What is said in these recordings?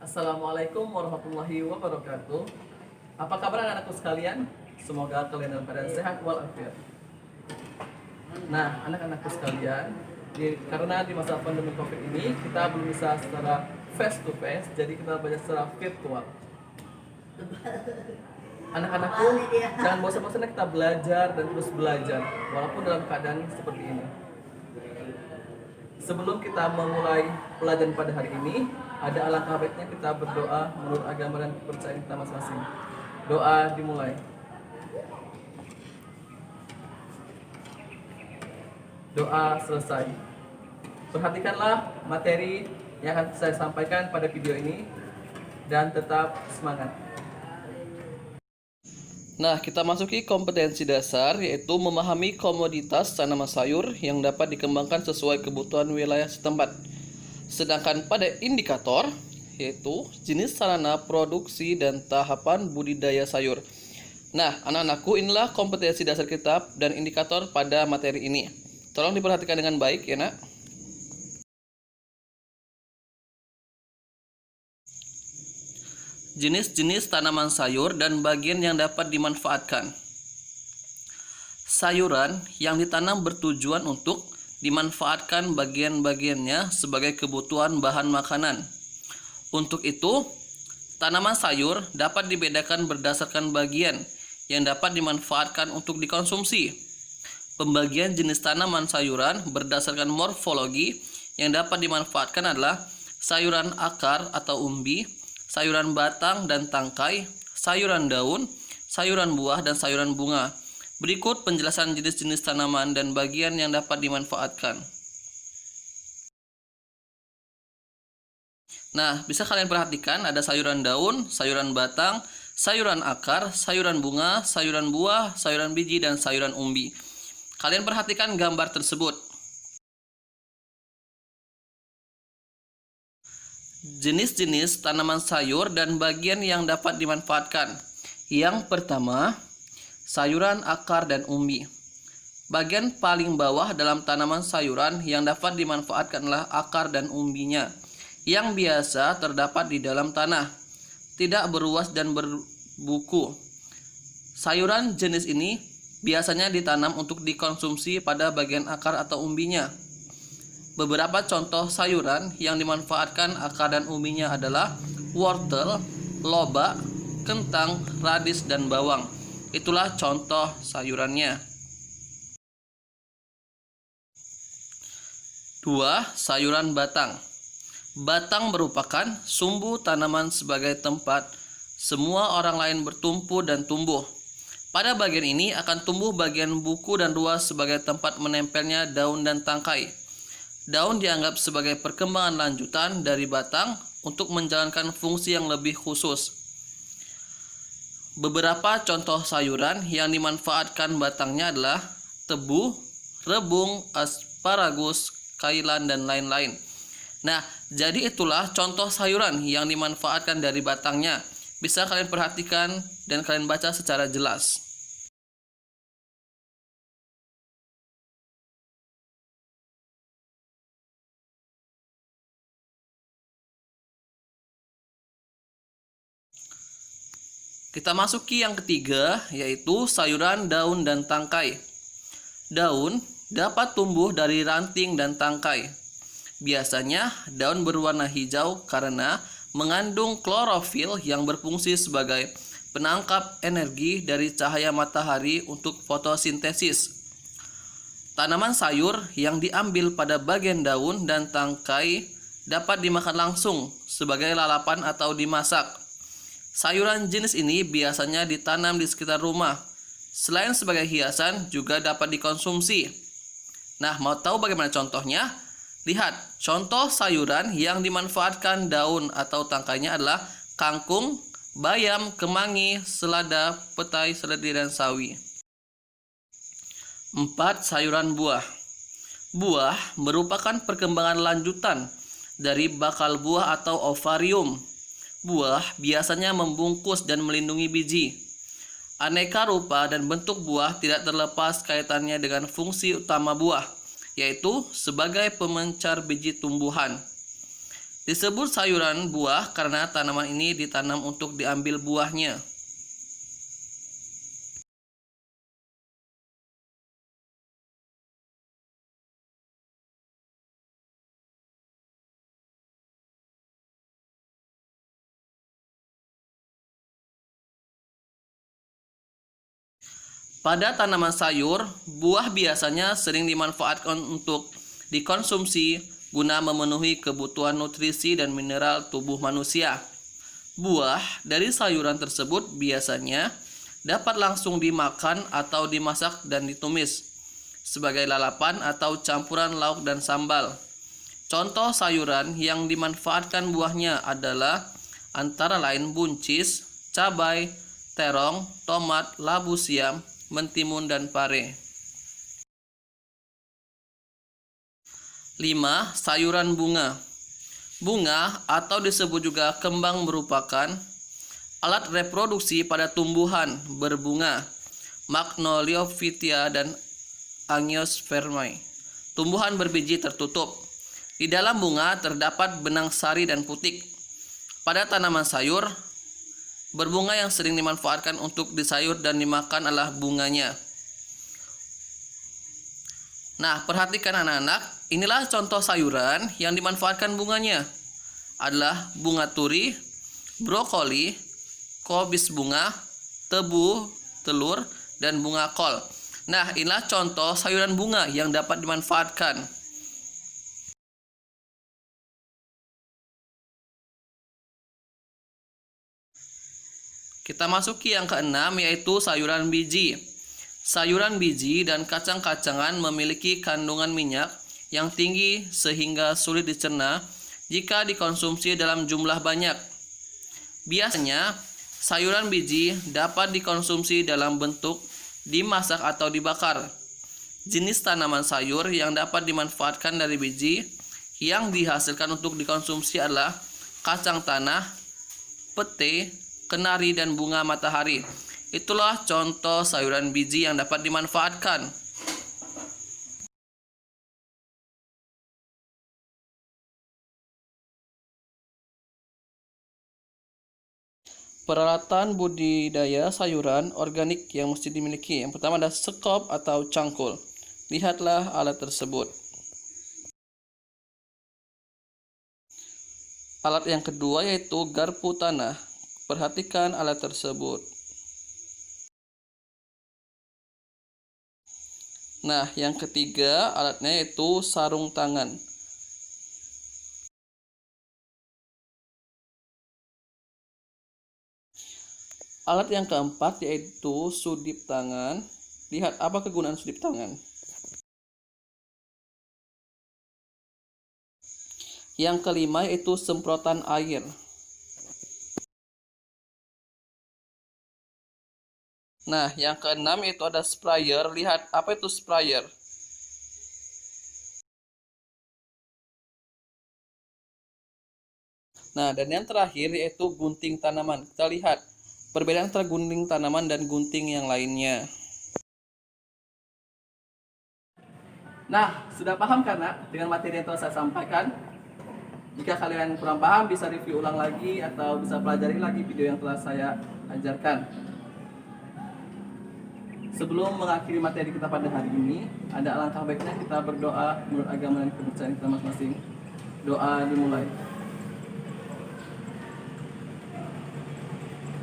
Assalamualaikum warahmatullahi wabarakatuh. Apa kabar anak-anakku sekalian? Semoga kalian dalam keadaan sehat walafiat. Nah, anak-anakku sekalian, karena di masa pandemi COVID ini kita belum bisa secara face to face, jadi kita belajar secara virtual. Anak-anakku, jangan bosan-bosan kita belajar dan terus belajar, walaupun dalam keadaan seperti ini. Sebelum kita memulai pelajaran pada hari ini, ada alangkah baiknya kita berdoa menurut agama dan kepercayaan kita masing-masing. Doa dimulai. Doa selesai. Perhatikanlah materi yang akan saya sampaikan pada video ini dan tetap semangat. Nah, kita masuki kompetensi dasar, yaitu memahami komoditas tanaman sayur yang dapat dikembangkan sesuai kebutuhan wilayah setempat. Sedangkan pada indikator, yaitu jenis sarana produksi dan tahapan budidaya sayur. Nah, anak-anakku, inilah kompetensi dasar kita dan indikator pada materi ini. Tolong diperhatikan dengan baik ya, nak. Jenis-jenis tanaman sayur dan bagian yang dapat dimanfaatkan. Sayuran yang ditanam bertujuan untuk dimanfaatkan bagian-bagiannya sebagai kebutuhan bahan makanan. Untuk itu, tanaman sayur dapat dibedakan berdasarkan bagian yang dapat dimanfaatkan untuk dikonsumsi. Pembagian jenis tanaman sayuran berdasarkan morfologi yang dapat dimanfaatkan adalah sayuran akar atau umbi, sayuran batang dan tangkai, sayuran daun, sayuran buah, dan sayuran bunga. Berikut penjelasan jenis-jenis tanaman dan bagian yang dapat dimanfaatkan. Nah, bisa kalian perhatikan ada sayuran daun, sayuran batang, sayuran akar, sayuran bunga, sayuran buah, sayuran biji, dan sayuran umbi. Kalian perhatikan gambar tersebut. Jenis-jenis tanaman sayur dan bagian yang dapat dimanfaatkan. Yang pertama, sayuran akar dan umbi. Bagian paling bawah dalam tanaman sayuran yang dapat dimanfaatkan adalah akar dan umbinya, yang biasa terdapat di dalam tanah, tidak beruas dan berbuku. Sayuran jenis ini biasanya ditanam untuk dikonsumsi pada bagian akar atau umbinya. Beberapa contoh sayuran yang dimanfaatkan akar dan umbinya adalah wortel, lobak, kentang, radis, dan bawang. Itulah contoh sayurannya. 2. Sayuran batang. Batang merupakan sumbu tanaman sebagai tempat semua orang lain bertumpu dan tumbuh. Pada bagian ini akan tumbuh bagian buku dan ruas sebagai tempat menempelnya daun dan tangkai. Daun dianggap sebagai perkembangan lanjutan dari batang untuk menjalankan fungsi yang lebih khusus. Beberapa contoh sayuran yang dimanfaatkan batangnya adalah tebu, rebung, asparagus, kailan, dan lain-lain. Nah, jadi itulah contoh sayuran yang dimanfaatkan dari batangnya. Bisa kalian perhatikan dan kalian baca secara jelas. Kita masuki yang ketiga, yaitu sayuran daun dan tangkai. Daun dapat tumbuh dari ranting dan tangkai. Biasanya daun berwarna hijau karena mengandung klorofil yang berfungsi sebagai penangkap energi dari cahaya matahari untuk fotosintesis. Tanaman sayur yang diambil pada bagian daun dan tangkai dapat dimakan langsung sebagai lalapan atau dimasak. Sayuran jenis ini biasanya ditanam di sekitar rumah. Selain sebagai hiasan, juga dapat dikonsumsi. Nah, mau tahu bagaimana contohnya? Lihat, contoh sayuran yang dimanfaatkan daun atau tangkainya adalah kangkung, bayam, kemangi, selada, petai, seledri, dan sawi. 4. Sayuran buah. Buah merupakan perkembangan lanjutan dari bakal buah atau ovarium. Buah biasanya membungkus dan melindungi biji. Aneka rupa dan bentuk buah tidak terlepas kaitannya dengan fungsi utama buah, yaitu sebagai pemencar biji tumbuhan. Disebut sayuran buah karena tanaman ini ditanam untuk diambil buahnya. Pada tanaman sayur, buah biasanya sering dimanfaatkan untuk dikonsumsi guna memenuhi kebutuhan nutrisi dan mineral tubuh manusia. Buah dari sayuran tersebut biasanya dapat langsung dimakan atau dimasak dan ditumis sebagai lalapan atau campuran lauk dan sambal. Contoh sayuran yang dimanfaatkan buahnya adalah antara lain buncis, cabai, terong, tomat, labu siam, mentimun, dan pare. 5. Sayuran bunga. Bunga atau disebut juga kembang merupakan alat reproduksi pada tumbuhan berbunga Magnoliophytia dan Angiospermae. Tumbuhan berbiji tertutup. Di dalam bunga terdapat benang sari dan putik. Pada tanaman sayur, berbunga yang sering dimanfaatkan untuk disayur dan dimakan adalah bunganya. Nah, perhatikan anak-anak, inilah contoh sayuran yang dimanfaatkan bunganya. Adalah bunga turi, brokoli, kobis bunga, tebu, telur, dan bunga kol. Nah, inilah contoh sayuran bunga yang dapat dimanfaatkan. Kita masuki yang keenam, yaitu sayuran biji. Sayuran biji dan kacang-kacangan memiliki kandungan minyak yang tinggi sehingga sulit dicerna jika dikonsumsi dalam jumlah banyak. Biasanya, sayuran biji dapat dikonsumsi dalam bentuk dimasak atau dibakar. Jenis tanaman sayur yang dapat dimanfaatkan dari biji yang dihasilkan untuk dikonsumsi adalah kacang tanah, pete, kenari, dan bunga matahari. Itulah contoh sayuran biji yang dapat dimanfaatkan. Peralatan budidaya sayuran organik yang mesti dimiliki. Yang pertama ada sekop atau cangkul. Lihatlah alat tersebut. Alat yang kedua yaitu garpu tanah. Perhatikan alat tersebut. Nah, yang ketiga alatnya yaitu sarung tangan. Alat yang keempat yaitu sudip tangan. Lihat apa kegunaan sudip tangan. Yang kelima yaitu semprotan air. Nah, yang keenam itu ada sprayer. Lihat, apa itu sprayer? Nah, dan yang terakhir yaitu gunting tanaman. Kita lihat perbedaan antara gunting tanaman dan gunting yang lainnya. Nah, sudah paham kan, Nak, dengan materi yang telah saya sampaikan? Jika kalian kurang paham, bisa review ulang lagi atau bisa pelajari lagi video yang telah saya ajarkan. Sebelum mengakhiri materi kita pada hari ini, ada alangkah baiknya kita berdoa menurut agama dan kepercayaan kita masing-masing. Doa dimulai.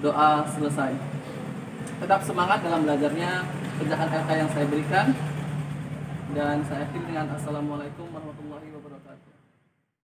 Doa selesai. Tetap semangat dalam belajarnya, kerjakan LK yang saya berikan. Dan saya akhiri dengan Assalamualaikum warahmatullahi wabarakatuh.